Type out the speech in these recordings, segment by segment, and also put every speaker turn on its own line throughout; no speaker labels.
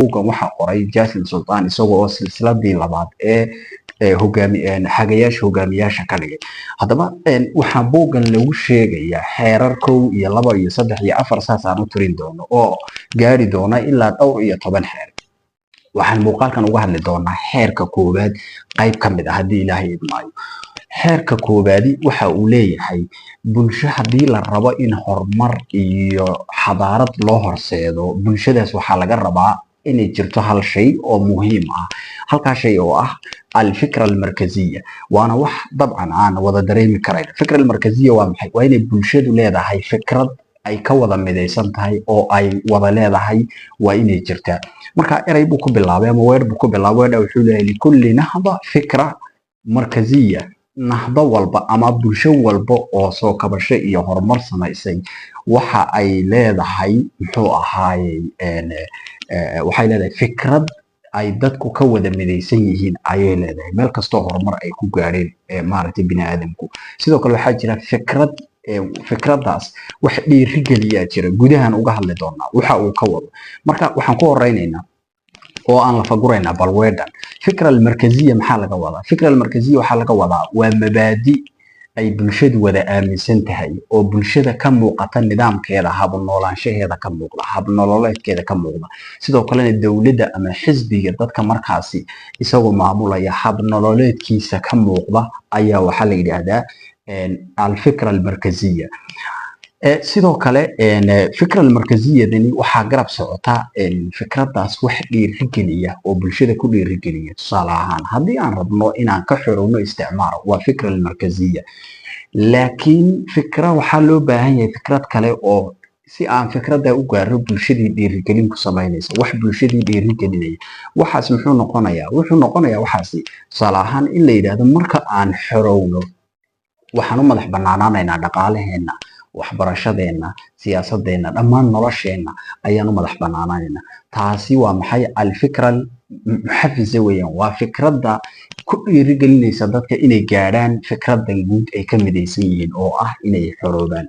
buuggan waxaa qoray Jasim Sultan isagoo silsiladii labaad ee hogaamiyaasha ka dhigay. Haddaba waxaa buuggan lagu sheegayaa xeerar 1 iyo 2 iyo 3 iyo 4 saas aan u tirin doono oo gaari doona ilaa dhowr iyo 10 xeer. waxaan muuqaalkan uga hadli doonaa xeerka koowaad qayb ka mid ah haddii Ilaahay idmaayo. xeerka koowaadi waxa uu leeyahay bulsho haddii la rabo in horumar iyo xadaarad loo horseedo, bulshadaas waxaa laga rabaa inay jirto hal shay oo muhiim ah. halkaa shay oo ah الفكرة المركزية وانا wax dabcan aan wada dareemi karayn. الفكرة المركزية waa maxay? waa inay bulshadu leedahay fikrad ay ka wada midaysan tahay oo ay wada leedahay waa inay jirtaa. marka eray buu ku bilaabay ama weer buu ku bilaabay wuxuu leeyahay likulli nahda fikra markaziya. nahda walba ama bulsho walba oo soo kabasho iyo horumar samaysay waxa ay leedahay muxuu ahaayay waxay leedahay fikrad ay dadku ka wada midaysan yihiin ayay leedahay meel kastoo horumar ay ku gaareen maaragtay bini'aadamku. sidoo kale waxaa jira fikradaas wax dhiirigeliyaa jira gudahan uga hadli doonaa waxa uu ka wado. marka waxaan ku horeynaynaa oo aan la faguraynaa balweedhan. fikra almarkaziya maxaa laga wadaa? fikra almarkaziya waxaa laga wadaa waa mabaadi ay bulshadu wada aaminsan tahay oo bulshada ka muuqata nidaamkeeda, hab noolaanshaheeda ka muuqda, hab nololeedkeeda ka muuqda. sidoo kalena dowladda ama xisbiga dadka markaasi isagoo maamulaya hab nololeedkiisa ka muuqda ayaa waxaa la yidhaahdaa الفكرة المركزية. sidoo kale fikra almarkaziyadani waxaa garab socota fikradaas wax dhiirigeliya oo bulshada ku dhiirigeliya. tusaale ahaan haddii aan rabno inaan ka xorowno isticmaar waa fikra almarkaziya, laakiin fikra waxaa loo baahan yahay fikrad kale oo si aan fikrada u gaaro bulshadii dhiirigelin ku samaynaysa, wax bulshadii dhiirigelinaya. waxaas muxuu noqonayaa? wuxuu noqonayaa waxaasi tusaale ahaan in la yidhaahdo marka aan xorowno waxaan u madax bannaanaanaynaa dhaqaalaheena, waxbarashadeena, siyaasadeena, dhammaan nolosheena ayaan u madax bannaanaanaynaa. taasi waa maxay? alfikra muxafisa weeyaan. waa fikradda ku dhiirigelinaysa dadka inay gaadhaan fikradan guud ay ka midaysan yihiin oo ah inay xoroobaan.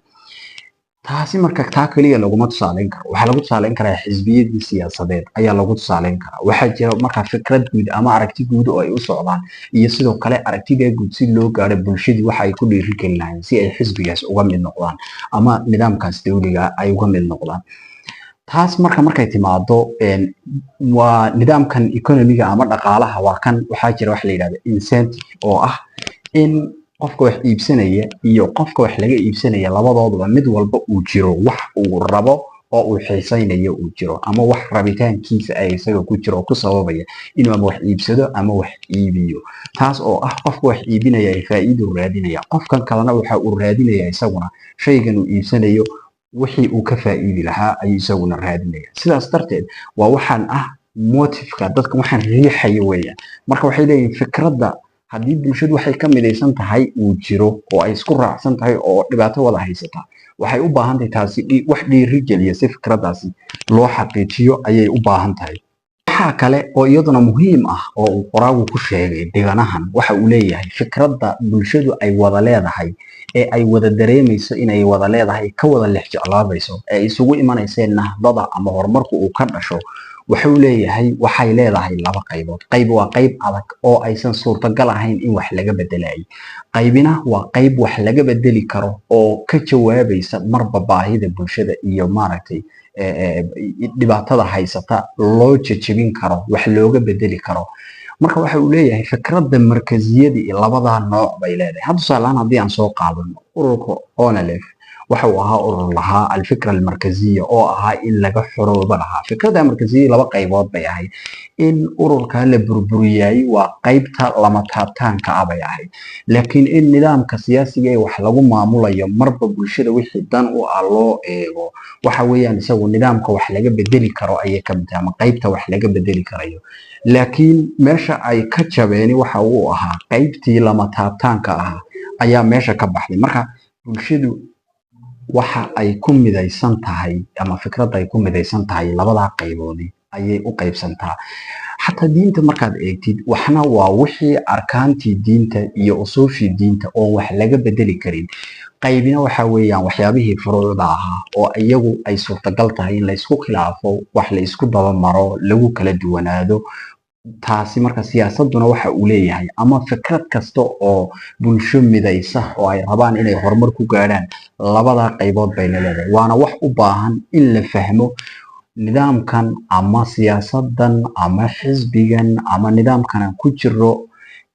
taasi marka taa kaliya laguma tusaaleyn karo. waxaa lagu tusaaleyn karaa xisbiyadii siyaasadeed ayaa lagu tusaaleyn karaa. waxaa jira marka fikrad guud ama aragti guud oo ay u socdaan iyo sidoo kale aragtida guud si loo gaaro bulshadii waxa ay ku dhiirigelinayaan si ay xisbigaas uga mid noqdaan ama nidaamkaas dawliga ay uga mid noqdaan. taas markay timaado waa nidaamkan economiga ama dhaqaalaha waa kan waxaa jira wax la yiraahdo incentive oo ah in qofka wax iibsanaya iyo qofka wax laga iibsanaya labadooduba mid walba uu jiro wax uu rabo oo uu xiisaynayo uu jiro ama wax rabitaankiisa ay isaga ku jiro ku sababaya inuu ama wax iibsado ama wax iibiyo. taas oo ah qofka wax iibinaya ay faa'iido raadinaya, qofkan kalena waxa uu raadinaya isaguna shaygan uu iibsanayo wixii uu ka faa'iidi lahaa ayuu isaguna raadinaya. sidaas darteed waa waxaan ah motive-ka dadka waxaan riixayo weeyaan. marka waxay leeyihiin fikradda haddii bulshadu waxay ka midaysan tahay uu jiro oo ay isku raacsan tahay oo dhibaato wada haysata, waxay u baahan tahay taasi wax dhiirigeliya si fikradaasi loo xaqiijiyo ayay u baahan tahay. waxaa kale oo iyaduna muhiim ah oo uu qoraagu ku sheegay dhiganahan waxa uu leeyahay fikradda bulshadu ay wada leedahay ee ay wada dareemayso inay wada leedahay ka wada lex jeclaabayso ee isugu imanayseen nahdada ama horumarku uu ka dhasho. wuxuu leeyahay waxay leedahay laba qaybood. qayb waa qayb adag oo aysan suurtagal ahayn in wax laga bedelayo. qaybina waa qayb wax laga bedeli karo oo ka jawaabaysa marba baahida bulshada iyo maaragtay dhibaatada haysata loo jajabin karo, wax looga bedeli karo. marka waxa uu leeyahay fikradda markaziyadii labadaa nooc bay leedahay. hadda tusaalehaan haddii aan soo qaadano ururka ONLF waxa uu ahaa urur lahaa alfikra almarkaziya oo ahaa in laga xoroobo lahaa. fikradda markaziya laba qaybood bay ahayd. in ururka la burburiyay waa qaybta lama taabtaanka ah bay ahayd, laakiin in nidaamka siyaasiga ee wax lagu maamulayo marba bulshada wixii dan u ah loo eego waxa weeyaan isagu nidaamka wax laga bedeli karo ayay ka mid tahay ama qaybta wax laga bedeli karayo. laakiin meesha ay ka jabeen waxa uu ahaa qaybtii lama taabtaanka ah ayaa meesha ka baxday. marka bulshadu waxa ay ku midaysan tahay ama fikradda ay ku midaysan tahay labadaa qayboodii ayay u qaybsantaa. xataa diinta markaad eegtid waxna waa wixii arkaantii diinta iyo usuushii diinta oo wax laga bedeli karin, qaybina waxa weeyaan waxyaabihii furuucda ahaa oo iyagu ay suurtagal tahay in la isku khilaafo, wax la isku dabamaro, lagu kala duwanaado. taasi marka siyaasaduna waxa uu leeyahay ama fikrad kasta oo bulsho midaysa oo ay rabaan inay horumar ku gaadhaan, labada qaybood bayna leedahay. waana wax u baahan in la fahmo nidaamkan ama siyaasadan ama xisbigan ama nidaamkan aan ku jiro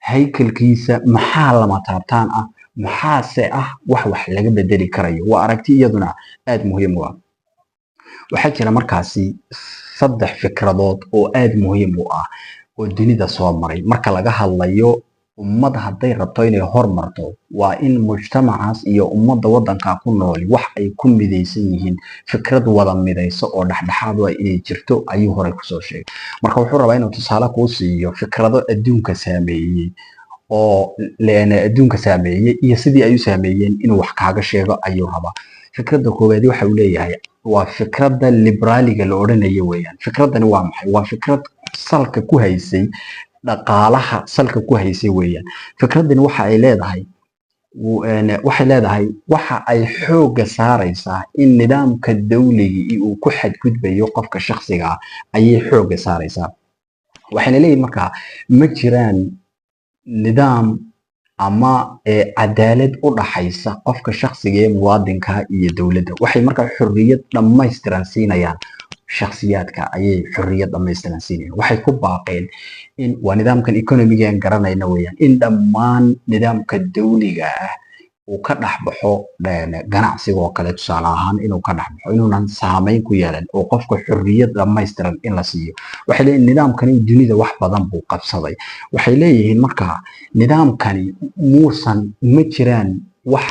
haykalkiisa maxaa lama taabtaan ah, maxaase ah wax laga bedeli karayo. waa aragti iyaduna aad muhiim u ah. waxaa jira markaasi 3 fikradood oo aad muhiim u ah oo dunida soo maray. marka laga hadlayo ummad hadday rabto inay hormarto, waa in mujtamacaas iyo ummadda waddanka ku nool wax ay ku midaysan yihiin, fikrad wada midayso oo dhexdhexaad ah inay jirto ayuu hore kusoo sheegay. marka wuxuu rabaa inuu tusaale kuu siiyo fikrado adduunka saameeyey adduunka saameeyey iyo sidii ay u saameeyeen inuu wax kaaga sheego ayuu rabaa. fikradda koowaad waxa uu leeyahay waa fikradda liberaaliga la odhanayo weeyaan. fikradani waa maxay? waa fikrad salka ku haysay dhaqaalaha salka ku haysay weeyaan. fikradani waxa ay leedahay waxa ay xoogga saaraysaa in nidaamka dawliga uu ku xadgudbayo qofka shakhsiga ah ayay xoogga saaraysaa. waxayna leeyihin markaa ma jiraan nidaam ama cadaalad u dhaxaysa qofka shakhsiga ee muwaadinka iyo dowladda. waxay markaa xorriyad dhammaystiran siinayaan shakhsiyaadka, ayay xorriyad dhammaystiran siinayaan. waxay ku baaqeen in waa nidaamkan economiga aan garanayna weeyaan, in dhammaan nidaamka dawliga ah uu ka dhex baxo ganacsiga oo kale, tusaale ahaan inuu ka dhex baxo, inuunan saameyn ku yeelan oo qofka xorriyad dhammaystiran in la siiyo. waxay leeyihin nidaamkani dunida wax badan buu qabsaday. waxay leeyihiin markaa nidaamkani ma jiraan wax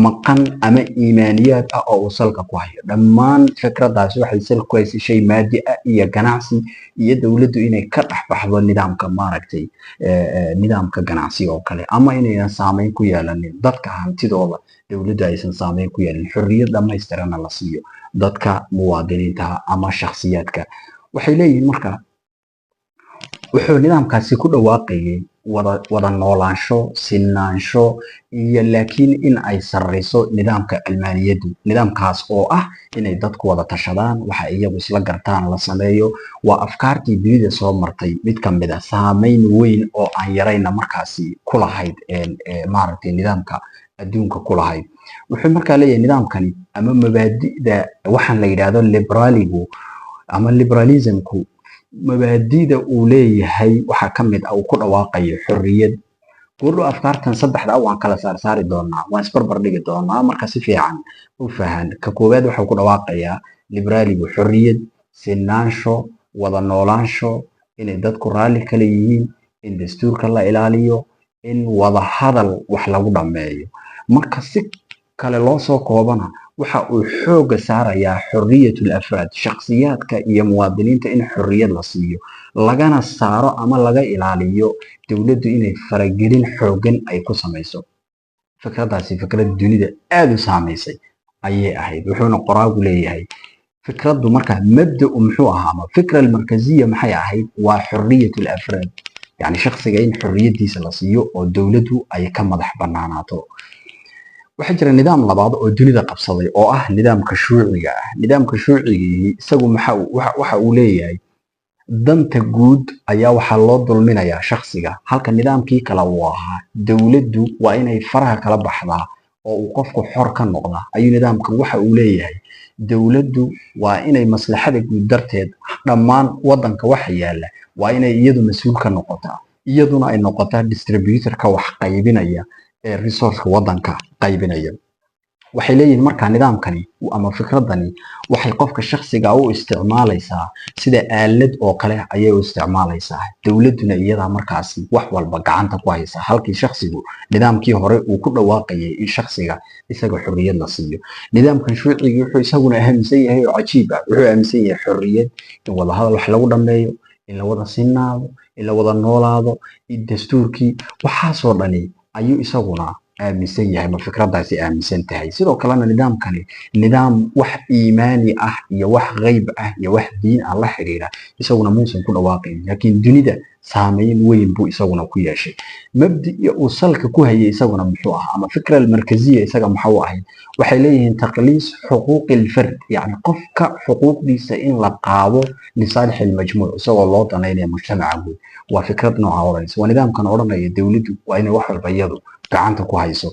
maqan ama iimaaniyaad ah oo uu salka ku hayo. dhammaan fikradaasi waxay salka ku haysay shay maadi ah iyo ganacsi iyo dowladdu inay ka dhex baxdo nidaamka maaragtay nidaamka ganacsiga oo kale, ama inaynan saameyn ku yeelanin dadka hantidooda, dowladdu aysan saameyn ku yeelanin, xorriyad dhammaystiranna la siiyo dadka muwaadiniinta ama shakhsiyaadka. waxay leeyihiin marka wuxuu nidaamkaasi ku dhawaaqayay wada noolaansho, sinaansho iyo laakiin in ay sarreyso nidaamka almaaniyaddu. nidaamkaas oo ah inay dadku wada tashadaan, waxa iyagu isla gartaan la sameeyo. waa afkaartii dunida soo martay mid ka mid ah, saameyn weyn oo aan yarayna markaasi ku lahayd maaragtay nidaamka adduunka ku lahayd. wuxuu markaa leeyahay nidaamkani ama mabaadi'da waxaan la yidhaahdo liberaaligu ama liberalismku, mabaadi'da uu leeyahay waxaa ka mid ah uu ku dhawaaqayo xorriyad. gurdho afkaartan 3 waan kala saari doonaa, waan isbarbar dhigi doonaa marka si fiican u fahan. ka koowaad wuxuu ku dhawaaqayaa liberaaligu xorriyad, sinaansho, wada noolaansho, inay dadku raalli kala yihiin, in dastuurka la ilaaliyo, in wada hadal wax lagu dhammeeyo. marka si kale loo soo koobana waxa uu xoogga saarayaa xorriyatul afraad, shakhsiyaadka iyo muwaadiniinta in xorriyad la siiyo, lagana saaro ama laga ilaaliyo dowladdu inay faragelin xooggan ay ku samayso. fikraddaasi fikrad dunida aad u saamaysay ayay ahayd. wuxuuna qoraagu leeyahay fikraddu markaa mabda'u muxuu ahaa ama fikra almarkaziya maxay ahayd? waa xorriyatul afraad, yacni shakhsiga in xorriyaddiisa la siiyo oo dowladdu ay ka madax bannaanaato. waxaa jira nidaam labaad oo dunida qabsaday oo ah nidaamka shuuciga ah. nidaamka shuucigii isagu waxa uu leeyahay danta guud ayaa waxaa loo dulminayaa shakhsiga, halka nidaamkii kale uu ahaa dowladdu waa inay faraha kala baxdaa oo uu qofku xor ka noqdaa. ayuu nidaamkan waxa uu leeyahay dowladdu waa inay maslaxada guud darteed dhammaan waddanka waxa yaalla waa inay iyadu mas-uul ka noqotaa, iyaduna ay noqotaa distributorka wax qaybinaya ee resourceka waddanka qaybinaya. waxay leeyihiin markaa nidaamkani ama fikradani waxay qofka shakhsiga u isticmaalaysaa sida aalad oo kale ayay u isticmaalaysaa. dowladduna iyadaa markaasi wax walba gacanta ku haysa, halkii shakhsigu nidaamkii hore uu ku dhawaaqayay in shakhsiga isaga xorriyad la siiyo. nidaamkan shuucigii wuxuu isaguna aaminsan yahay oo cajiib ah, wuxuu aaminsan yahay xorriyad, in wada hadal wax lagu dhammeeyo, in la wada sinaado, in la wada noolaado, in dastuurkii waxaasoo dhani ayuu isaguna aaminsan yahay ma fikradaasi aaminsan tahay sidoo kalena nidaamkani nidaam wax iimaani ah iyo wax qayb ah iyo wax diin ah la xiriira isaguna muusan ku dhawaaqayn laakiin dunida saameyn weyn buu isaguna ku yeeshay mabdi'a uu salka ku hayay isaguna muxuu ahaa ama fikra almarkaziya isaga maxuu ahayd waxay leeyihiin taqliis xuquuqi alfard yacni qofka xuquuqdiisa in la qaado lisaalix almajmuuc isagoo loo danaynaya mujtamaca guud waa fikrad nooca odhanaysa waa nidaamkan odhanaya dowladdu waa inay wax walba iyadu gacanta ku hayso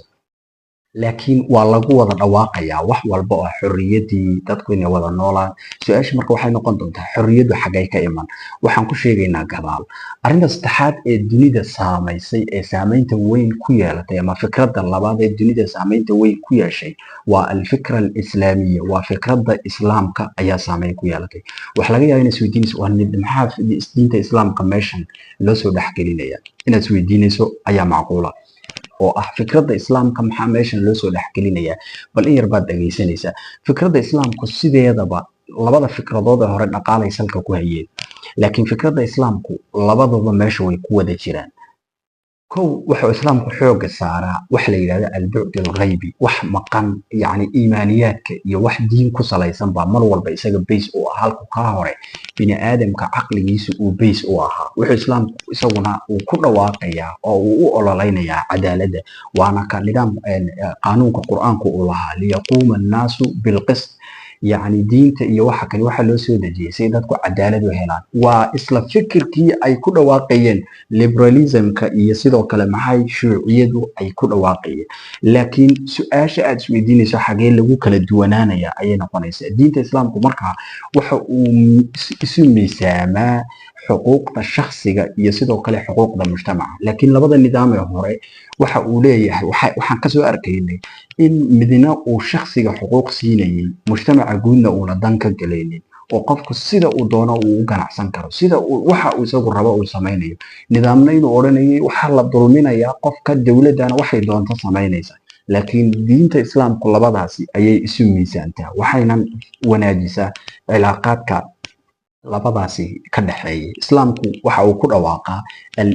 laakiin waa lagu wada dhawaaqayaa wax walba oo xorriyaddii dadku inay wada noolaan su-aasha marka waxay noqon doontaa xorriyaddu xaggay ka iman waxaan ku sheegaynaa gadaal arrinta saddexaad ee dunida saamaysay ee saamaynta weyn ku yeelatay ama fikradda labaad ee dunida saamaynta weyn ku yeeshay waa alfikra alislaamiya waa fikradda islaamka ayaa saamayn ku yeelatay waxa laga yaabaa inaad isweydiinayso waa maxaa diinta islaamka meeshan loo soo dhexgelinaya inaad isweydiinayso ayaa macquula oo ah fikradda islaamka maxaa meeshan loo soo dhexgelinayaa bal in yar baad dhegaysanaysaa fikradda islaamku sideedaba labada fikradood ee hore dhaqaalay salka ku hayeen laakiin fikradda islaamku labadaba meesha way ku wada jiraan kow wuxuu islaamku xooga saaraa wax la yidhahdo albucd alghaybi wax maqan yacni iimaaniyaadka iyo wax diin ku salaysan baa mar walba isaga bays u ah halku kaa hore bini aadamka caqligiisa uu bays u ahaa wuxuu islaamku isaguna uu ku dhawaaqayaa oo uu u ololeynayaa cadaaladda waana ka nidaam qaanuunka qur'aanku uu lahaa liyaquuma annaasu bilqist yacni diinta iyo waxa kale waxa loo soo dejiyay si dadku cadaalad u helaan waa isla fikirkii ay ku dhawaaqayeen liberalismka iyo sidoo kale maxay shuuciyadu ay ku dhawaaqayeen laakiin su-aasha aad isweydiinayso xagee lagu kala duwanaanaya ayay noqonaysaa diinta islaamku markaa waxa uu isu miisaamaa xuquuqda shakhsiga iyo sidoo kale xuquuqda mujtamaca laakiin labada nidaam ee hore waxa uu leeyahay waxaan kasoo arkaynay in midna uu shakhsiga xuquuq siinayay mujtamaca guudna uuna dan ka galaynin oo qofku sida uu doono uu u ganacsan karo sida waxa uu isagu rabo uu samaynayo nidaamna inuu odhanayay waxaa la dulminayaa qofka dowladdana waxay doonto samaynaysa laakiin diinta islaamku labadaasi ayay isu miisaantaa waxaynan wanaajisaa cilaaqaadka labadaasi ka dhaxeeya islaamku waxa uu ku dhawaaqaa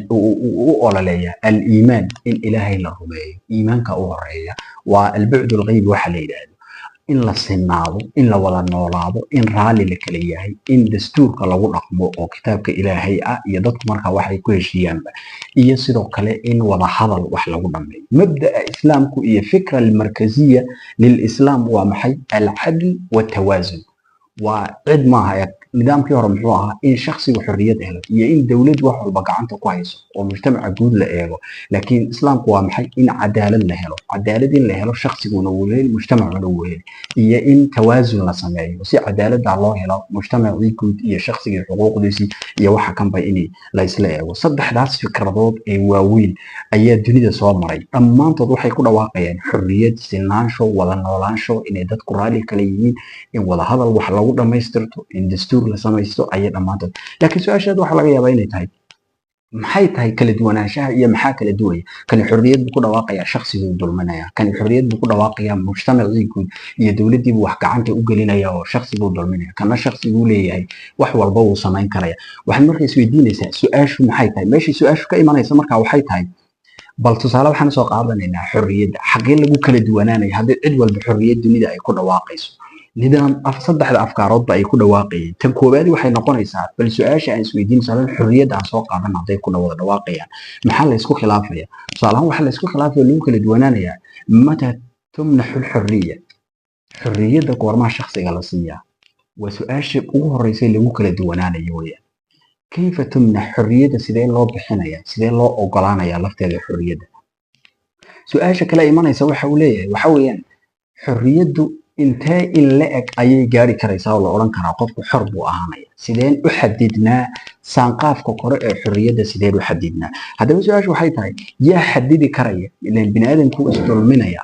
u ololeeya aliimaan in ilaahay la rumeeyo iimaanka u horeeya waa albucd alghaybi waxa la yidhaahdo in la sinaado in la wada noolaado in raalli la kala yahay in dastuurka lagu dhaqmo oo kitaabka ilaahay ah iyo dadku markaa waxay ku heshiiyaanba iyo sidoo kale in wada hadal wax lagu dhameeyo mabda'a islaamku iyo fikra almarkaziya lilislaam waa maxay alcadl watawaasun waa cid maaha nidaamkii hore muxuu ahaa in shakhsigu xorriyad helo iyo in dowladdu wax walba gacanta ku hayso oo mujtamaca guud la eego laakiin islaamku waa maxay in cadaalad la helo cadaalad in la helo shakhsiguna wuu heli mujtamacuna wuu heli iyo in tawaasun la sameeyo si cadaaladda loo helo mujtamacii guud iyo shakhsigii xuquuqdiisii iyo waxa kanba in la isla eego saddexdaas fikradood ee waaweyn ayaa dunida soo maray dhammaantood waxay ku dhawaaqayaan xorriyad sinaansho wada noolaansho inay dadku raalli kala yihiin in wada hadal wax lagu dhammaystirto in dastuur la samaysto ayay dhammaantood laakiin su-aashaad waxaa laga yaabaa inay tahay maxay tahay kala duwanaanshaha iyo maxaa kala duwaya kani xorriyad buu ku dhawaaqayaa shakhsiguu dulminaya kani xorriyad buu ku dhawaaqayaa mujtamacii guud iyo dowladdiibuu wax gacanta u gelinaya oo shakhsiguu dulminaya kana shakhsiguu leeyahay wax walba wuu samayn karaya waxaad marka isweydiinaysaa su-aashu maxay tahay meeshii su-aashu ka imanaysa markaa waxay tahay bal tusaale waxaan soo qaadanaynaa xorriyadda xagee lagu kala duwanaanaya haddii cid walba xorriyad dunida ay ku dhawaaqayso nidaam saddexda afkaaroodba ay ku dhawaaqayeen tan koowaadi waxay noqonaysaa bal su-aasha aan isweydiinayso hal xorriyadda aan soo qaadan hadday ku wada dhawaaqayaan maxaa la isku khilaafaya tusaalahaan waxaa la isku khilaafaya lagu kala duwanaanayaa mata tumnaxu lxorriya xorriyadda goormaa shakhsiga la siiyaa waa su-aasha ugu horreysay lagu kala duwanaanayo weeyaan kayfa tumnax xorriyadda sidee loo bixinaya sidee loo ogolaanaya lafteeda xorriyadda su-aasha kale imanaysa waxa uu leeyahay waxa weeyaan xorriyaddu intee in la eg ayay gaari karaysaa oo la odhan karaa qofku xor buu ahaanaya sideen u xadidnaa saanqaafka kore ee xorriyadda sideen u xadidnaa haddaba su-aashu waxay tahay yaa xadidi karaya ilan bini aadamku isdulminaya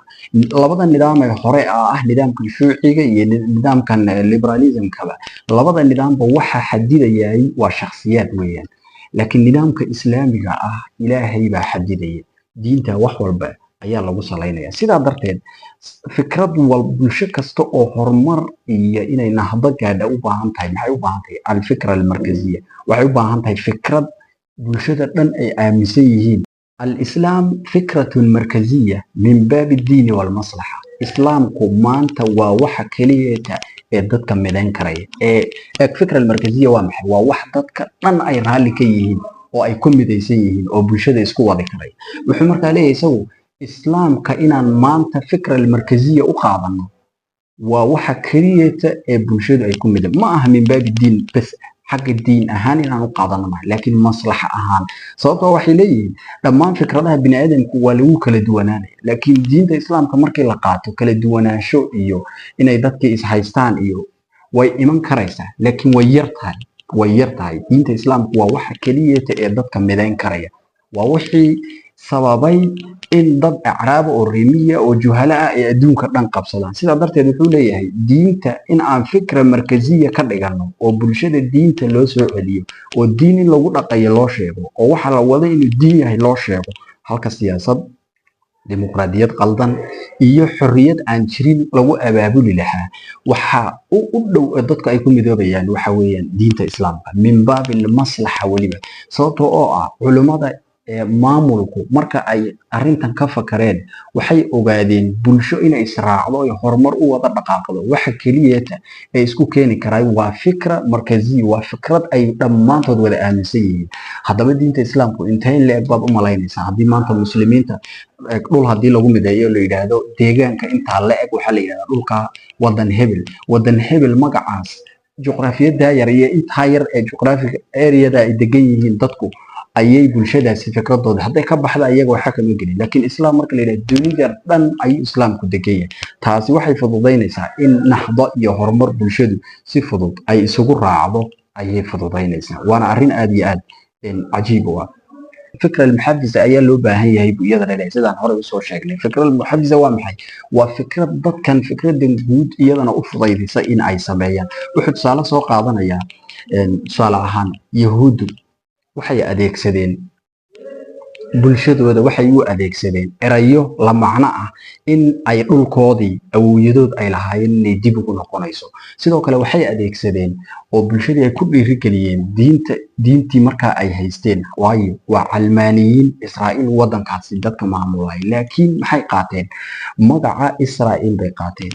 labada nidaam ee hore ah nidaamkan shuuciga iyo nidaamkan liberalismkaba labada nidaamba waxa xadidayay waa shakhsiyaad weeyaan laakiin nidaamka islaamiga ah ilaahay baa xadidaya diinta wax walba ayaa lagu salaynaya sidaa darteed fikrad walba bulsho kasta oo horumar iyo inay nahdo gaadha u baahan tahay maxay u baahan tahay alfikra almarkaziya waxay u baahan tahay fikrad bulshada dhan ay aaminsan yihiin الإسلام فكرة مركزية من باب الدين والمصلحة. إسلامكم مانتا ووحا كلية دادك ميدان كراي الفكرة المركزية وامحي ووحا دادك نان أي رالي كيهين oo ay ku midaysan yihiin oo bulshada isku wadi karay wuxuu markaa leeyahay isagu islaamka inaan maanta fikra markaziya u qaadano waa waxa kaliya ee bulshadu ay ku midab ma aha min baabi diin bas xagga diin ahaan inaan u qaadano ma laakiin maslaxa ahaan sababtoo waxay leeyihiin dhammaan fikradaha bini'aadamku waa lagu kala duwanaanaya laakiin diinta islaamka markii la qaato kala duwanaansho iyo inay dadka is haystaan iyo way iman karaysaa laakiin way yar tahay diinta islaamku waa waxa kaliya ee dadka midayn karaya waa wixii sababay in dad acraaba oo reemiya oo juhala ah ay adduunka dhan qabsadaan sidaa darteed wuxuu leeyahay diinta in aan fikra markaziya ka dhigano oo bulshada diinta loo soo celiyo oo diin in lagu dhaqayo loo sheego oo waxa la wada inuu diin yahay loo sheego halka siyaasad dimuqraadiyad qaldan iyo xorriyad aan jirin lagu abaabuli lahaa waxa u dhow dadka ay ku midoobayaan waxa weeyaan diinta islaamka min baabil maslaxa waliba sababtoo oo ah culimada maamulku marka ay arintan ka fakareen waxay ogaadeen bulsho inay israacdo iyo horumar u wada dhaqaaqdo waxa kaliya ee isku keeni karay waa fikra markazi waa fikrad ay dhammaantood wada aaminsan yihiin haddaba diinta islaamku intee leeg baad u malaynaysaa haddii maanta muslimiinta dhul haddii lagu mideeyo la yidhaahdo deegaanka intaa la eg waxaa la yidhahdaa dhulka wadan hebel magacaas juqraafiyadda yar iyo intaa yar ee juqraafiga areada ay degan yihiin dadku ayay bulshadaasi fikradooda hadday ka baxda iyaga waxa kama gelin laakiin islaam marka la yidhahdo dunida dhan ayuu islaamku degan yahay taasi waxay fududaynaysaa in naxdo iyo horumar bulshadu si fudud ay isugu raacdo ayay fududaynaysaa waana arrin aad iyo aad cajiib u ah fikra almuxadisa ayaa loo baahan yahay buu iyada leeyahay sidaan hore usoo sheegnay fikra almuxadisa waa maxay waa fikrad dadkan fikradan guud iyadana u fudaydisa in ay sameeyaan wuxuu tusaale soo qaadanayaa tusaale ahaan yahuuddu waxay adeegsadeen bulshadooda waxay u adeegsadeen erayo la macno ah in ay dhulkoodii awooyadood ay lahaayeen inay dib ugu noqonayso sidoo kale waxay adeegsadeen oo bulshadii ay ku dhiirigeliyeen diintii markaa ay haysteen waayo waa calmaaniyiin israa'iil waddankaasi dadka maamulay laakiin maxay qaateen magaca israa'iil bay qaateen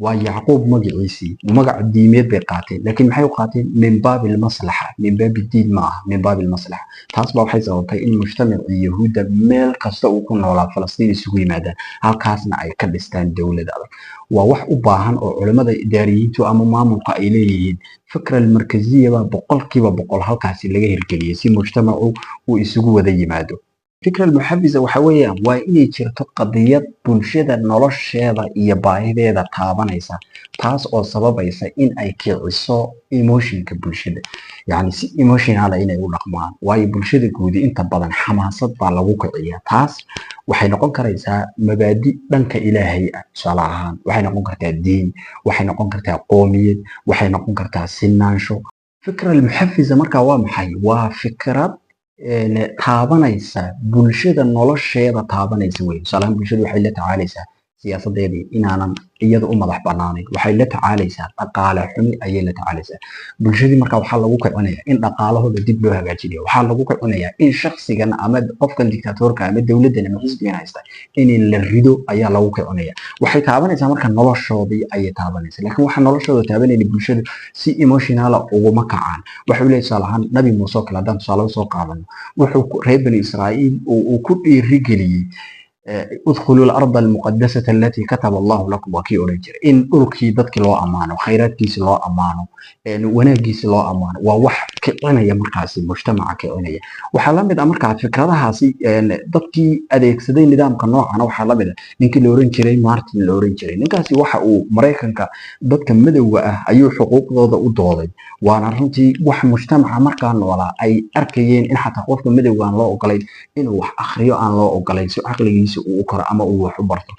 waa yacquub magaciisii magac diimeed bay qaateen laakiin maxay u qaateen min baabil maslaxa min baabi diin ma aha min baabil maslaxa taas baa waxay sababtay in mujtamacii yahuudda meel kasta uu ku noolaa falastiin isugu yimaadaan halkaasna ay ka dhistaan dowlad adag waa wax u baahan oo culimmada idaariyiintu ama maamulka ay leeyihiin fikra almarkaziya baa boqolkiiba boqol halkaasi laga hirgeliyay si mujtamacu uu isugu wada yimaado fikra almuxafisa waxa weeyaan waa inay jirto qadiyad bulshada nolosheeda iyo baahideeda taabanaysa taas oo sababaysa in ay kiciso emotionka bulshada yacni si emotionala inay u dhaqmaan waayo bulshada guudi inta badan xamaasad baa lagu kiciyaa taas waxay noqon karaysaa mabaadi dhanka ilaahay ah tusaale ahaan waxay noqon kartaa diin waxay noqon kartaa qoomiyad waxay noqon kartaa sinaansho fikra almuxafisa markaa waa maxay waa fikrad taabanaysa bulshada nolosheeda taabanaysa wey tusaalahaan bulshada waxay la tacaalaysaa siyaasadeedii inaanan iyada u madax banaanayn waxay la tacaalaysaa dhaqaale xumi ayay la tacaalaysaa bulshadii markaa waxaa lagu kicinayaa in dhaqaalahooda dib loo hagaajinayo waxaa lagu kicinayaa in shakhsigan ama qofkan dictatorka ama dowladdan ama xisbigan haysta in la rido ayaa lagu kicinaya waxay taabanaysaa marka noloshoodii ayay taabanaysaa laakiin waxa noloshooda taabanayna bulshadu si emotionala uguma kacaan waxay leeyahay tusaale ahaan nabi muuse oo kale haddaan tusaale soo qaadano wuxuu reer bani israa'iil uu ku dhiirigeliyey ادخلوا الأرض المقدسة التي كتب الله لكم وكي أورنجر إن أركي دتك لو أمانو خيرات كيس لو أمانو وناجيس لو أمانو ووح كأنا يا مركزي مجتمع كأنا وحلم بدا مركز فكرة هاسي دتك أديك سدين نظام كنوع أنا وحلم بدا نك لورنجري مارتن لورنجري نكاسي وح ومريكان دتك مدو أيو حقوق ضد وضد وأنا رنتي وح مجتمع مركان ولا أي أركيين إن حتى قف مدو عن الله وقليل إنه وح أخريو عن الله وقليل سو عقلي uu karo ama uu wax u barto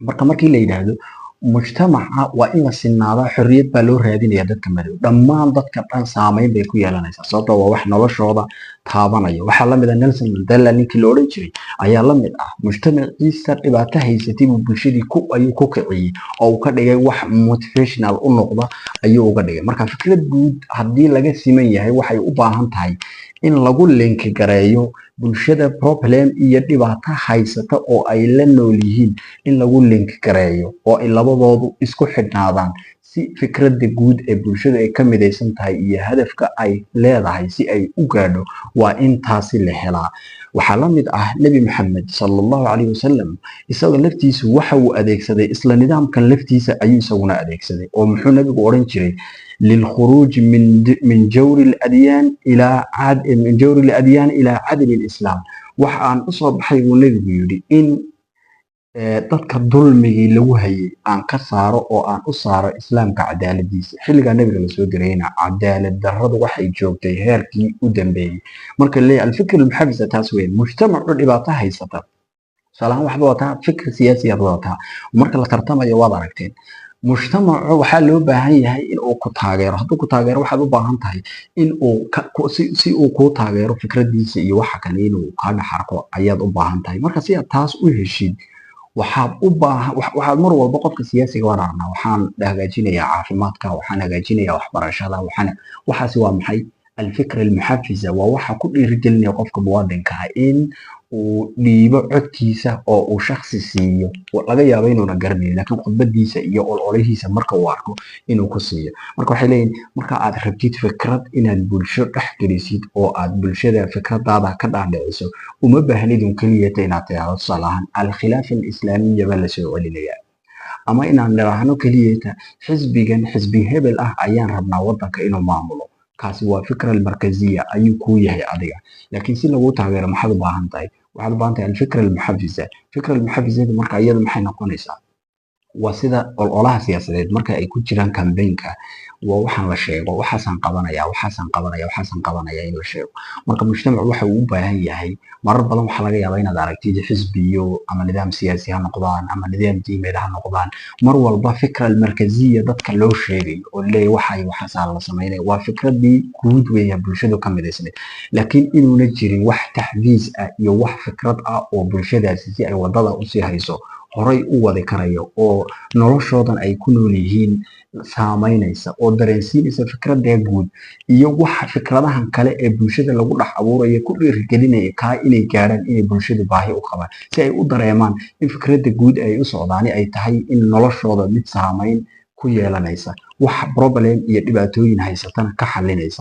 marka markii la yiraahdo mujtamaca waa in la sinaadaa, xorriyad baa loo raadinaya dadka madow, dhammaan dadka dhan saameyn bay ku yeelanaysaa sababtoo waa wax noloshooda taabanaya. waxaa lamid ah Nelson Mandela ninkii la odhan jiray ayaa la mid ah, mujtamaciisa dhibaato haysatay buu bulshadii ayuu ku kiciyey oo uu ka dhigay wax motivational u noqda ayuu uga dhigay. marka fikrad guud haddii laga siman yahay waxay u baahan tahay in lagu linki gareeyo bulshada problem iyo dhibaato haysata oo ay la nool yihiin, in lagu linki gareeyo oo ay labadoodu isku xidhnaadaan si fikradda guud ee bulshada ay ka midaysan tahay iyo hadafka ay leedahay si ay u gaadho, waa in taasi la helaa. waxaa la mid ah nebi maxamed sallallahu calayhi wasallam, isaga laftiisu waxa uu adeegsaday isla nidaamkan laftiisa ayuu isaguna adeegsaday oo muxuu nebigu odhan jiray للخروج من جور الأديان إلى عدل الإسلام. waxaan u soo baxay buu nebigu yidhi in dadka dulmigii lagu hayay aan ka saaro oo aan u saaro islaamka cadaaladiisa. xilligaa nebiga lasoo dirayna cadaalad darradu waxay joogtay heerkii u dambeeyey. marka leeyahay alfikr almuxafisa taas weyn, mujtamacu dhibaato haysata tusaalahaan waxba wataa fikr siyaasiyaad wataa, marka la tartamayo waad aragteen mujtamacu waxaa loo baahan yahay in uu ku taageero. hadduu ku taageero waxaad u baahan tahay in uu si uu kuu taageero fikradiisa iyo waxa kale inuu kaa dhex arko ayaad u baahan tahay. marka si aad taas u heshid waxaad mar walba qofka siyaasiga waan aragnaa, waxaan hagaajinayaa caafimaadka, waxaan hagaajinayaa waxbarashada, waxaasi waa maxay? alfikra almuxafisa, waa waxa ku dhiirigelinaya qofka muwaadinka ah in uu dhiibo codkiisa oo uu shakhsi siiyo, laga yaabo inuuna garanayn laakiin khudbadiisa iyo ololihiisa marka uu arko inuu ku siiyo. marka waxay leeyihin marka aad rabtid fikrad inaad bulsho dhex gelisid oo aad bulshada fikradaada ka dhaadhiciso, uma baahnid un keliyata inaad tidhaahdo tusaale ahaan alkhilaafa alislaamiya baa lasoo celinayaa, ama inaan nidhaahno keliyata xisbi hebel ah ayaan rabnaa wadanka inuu maamulo. kaasi waa fikra almarkaziya ayuu kuu yahay adiga, laakiin si lagu taageero maxaad u baahan tahay? waxaad u baahan tahay alfikra almuxafisa. fikra almuxafisada marka iyadu maxay noqonaysaa? waa sida ololaha siyaasadeed marka ay ku jiraan kambeynka, waa waxaan la sheego waxaasaan qabanaya in la sheego. marka mujtamac waxa uu u baahan yahay, marar badan waxaa laga yaabaa inaad aragtid xisbiyo ama nidaam siyaasi ha noqdaan ama nidaam diimeed ha noqdaan, mar walba fikra almarkaziya dadka loo sheegayo oo leeyahay waxaasaa la sameynaya, waa fikradii guud weeyaan bulshadu ka midaysnayd, laakiin inuuna jirin wax taxdiis ah iyo wax fikrad ah oo bulshadaasi si ay wadada usii hayso horay u wadi karayo oo noloshoodan ay ku nool yihiin saameynaysa oo dareensiinaysa fikradda guud iyo waxa fikradahan kale ee bulshada lagu dhex abuurayo ku dhiirigelinaya kaa inay gaadhaan inay bulshadu baahi u qabaan, si ay u dareemaan in fikradda guud ay u socdaani ay tahay in noloshooda mid saameyn ku yeelanaysa, wax problem iyo dhibaatooyin haysatana ka xalinaysa.